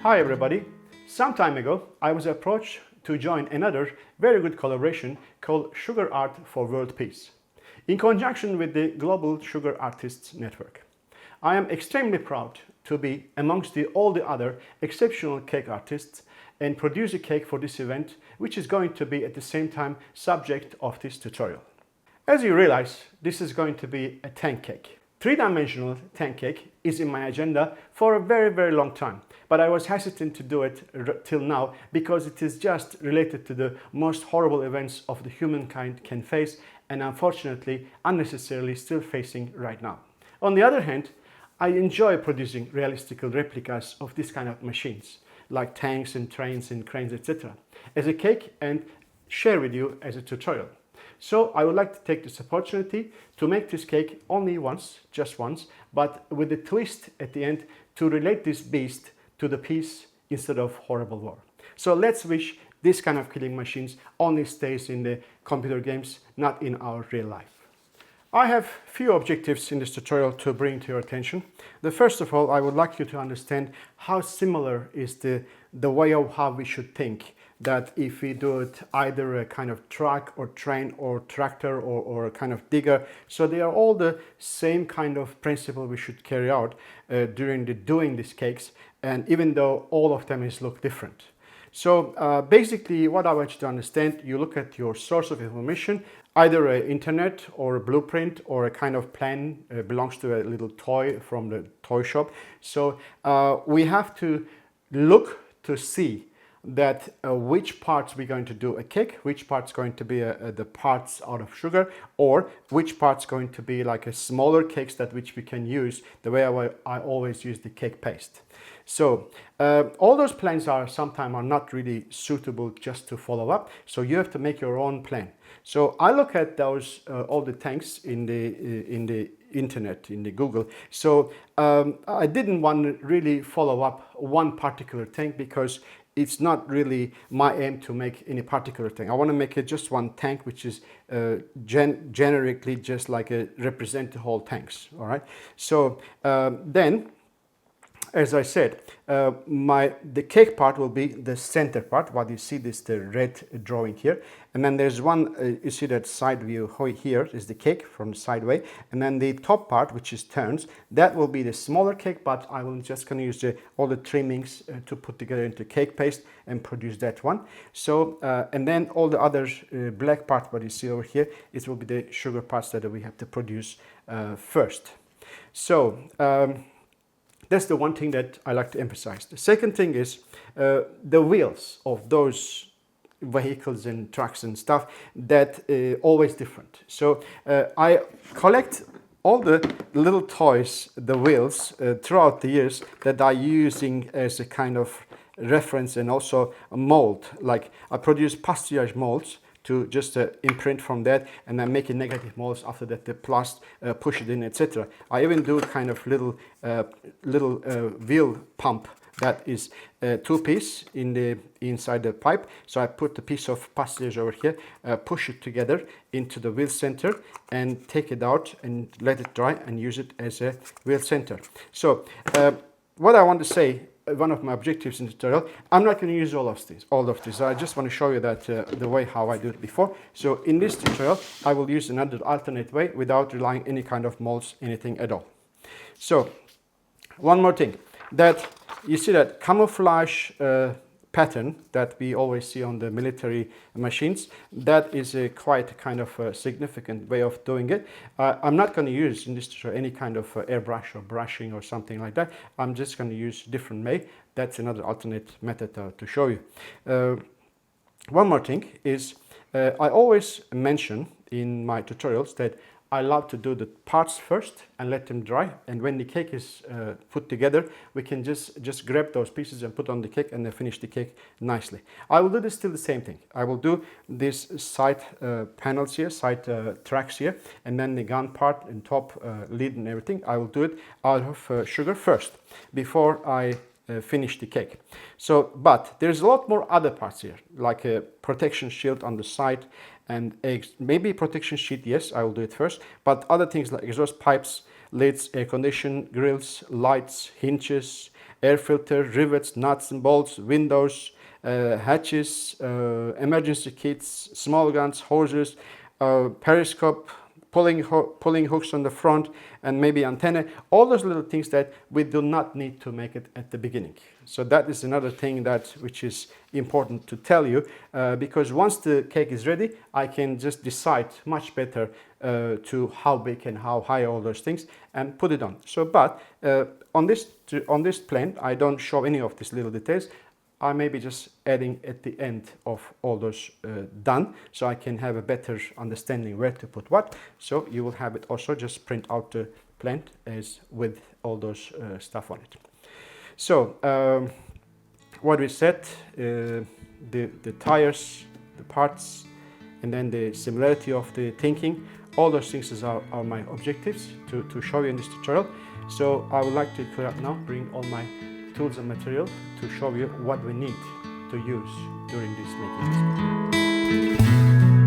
Hi everybody! Some time ago I was approached to join another very good collaboration called Sugar Art for World Peace in conjunction with the Global Sugar Artists Network. I am extremely proud to be amongst all the other exceptional cake artists and produce a cake for this event, which is going to be at the same time subject of this tutorial. As you realize, this is going to be a tank cake. Three-dimensional tank cake is in my agenda for a very long time, but I was hesitant to do it till now because it is just related to the most horrible events of the humankind can face and unfortunately unnecessarily still facing right now. On the other hand, I enjoy producing realistic replicas of this kind of machines like tanks and trains and cranes, etc. as a cake and share with you as a tutorial. So I would like to take this opportunity to make this cake only once, just once, but with a twist at the end to relate this beast to the peace instead of horrible war. So let's wish this kind of killing machines only stays in the computer games, not in our real life. I have few objectives in this tutorial to bring to your attention. The first of all, I would like you to understand how similar is the way of how we should think, that if we do it either a kind of truck or train or tractor or a kind of digger, so they are all the same kind of principle we should carry out during doing these cakes, and even though all of them look different. So basically what I want you to understand, you look at your source of information, either an internet or a blueprint or a kind of plan belongs to a little toy from the toy shop. So we have to look to see that which parts we're going to do a cake, which part's going to be the parts out of sugar, or which part's going to be like a smaller cakes that which we can use the way I always use the cake paste. So all those plans sometimes are not really suitable just to follow up, so you have to make your own plan. So I look at those all the tanks in the internet, in the Google. So I didn't want to really follow up one particular tank because it's not really my aim to make any particular tank. I want to make it just one tank, which is generically just like represent the whole tanks. All right. So then, as I said, the cake part will be the center part. What you see is the red drawing here, and then there's one. You see that side view here is the cake from the sideway, and then the top part, which is turns, that will be the smaller cake. But I will just gonna use all the trimmings to put together into cake paste and produce that one. So and then all the other black part, what you see over here, it will be the sugar parts that we have to produce first. So. That's the one thing that I like to emphasize. The second thing is the wheels of those vehicles and trucks and stuff that always different. So I collect all the little toys, the wheels throughout the years that I'm using as a kind of reference and also a mold. Like I produce pastillage molds to just imprint from that and then make a negative molds after that, the plast, push it in, etc. I even do kind of little wheel pump that is two-piece inside the pipe. So I put the piece of pastillage over here, push it together into the wheel center and take it out and let it dry and use it as a wheel center. So what I want to say, one of my objectives in the tutorial, I'm not going to use all of this. I just want to show you that the way how I did it before. So in this tutorial, I will use another alternate way without relying any kind of molds, anything at all. So one more thing, that you see that camouflage pattern that we always see on the military machines, that is a quite kind of a significant way of doing it. I'm not going to use in this tutorial any kind of airbrush or brushing or something like that. I'm just going to use different way. That's another alternate method to show you. One more thing is I always mention in my tutorials that I love to do the parts first and let them dry, and when the cake is put together, we can just grab those pieces and put on the cake and then finish the cake nicely. I will do this still the same thing. I will do this side panels here, side tracks here, and then the gun part and top lid and everything. I will do it out of sugar first before I finish the cake. So, but there's a lot more other parts here, like a protection shield on the side and maybe protection sheet. Yes, I will do it first, but other things like exhaust pipes, lids, air condition, grills, lights, hinges, air filter, rivets, nuts and bolts, windows, hatches, emergency kits, small guns, hoses, periscope, pulling hooks on the front, and maybe antenna, all those little things that we do not need to make it at the beginning. So that is another thing which is important to tell you, because once the cake is ready, I can just decide much better to how big and how high all those things and put it on. So, but on this plan, I don't show any of these little details. I may be just adding at the end of all those done, so I can have a better understanding where to put what. So you will have it also, just print out the plan as with all those stuff on it. So what we said, the tires, the parts, and then the similarity of the thinking, all those things are my objectives to show you in this tutorial. So I would like to clear up now, bring all my tools and material to show you what we need to use during this making this video.